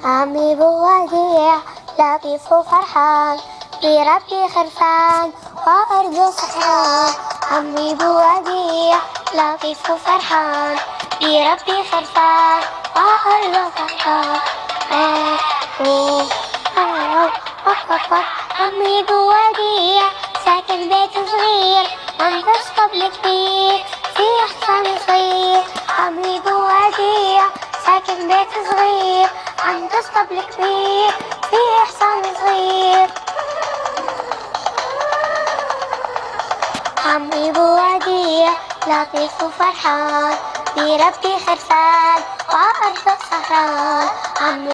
عمي بوديع لطيف وفرحان بربي خرفان وأرضه صحراء. عمي بوديع لطيف وفرحان بربي خرفان وأرضه صحراء. عمي بوديع ساكن بيت صغير عنده اسطبل كبير فيه حصان صغير. عمي بوديع ساكن بيت صغير عنده اسطبل كبير فيه حصان صغير. عمي بوديع لطيف وفرحان بربي خرفان وأرضه صحراء.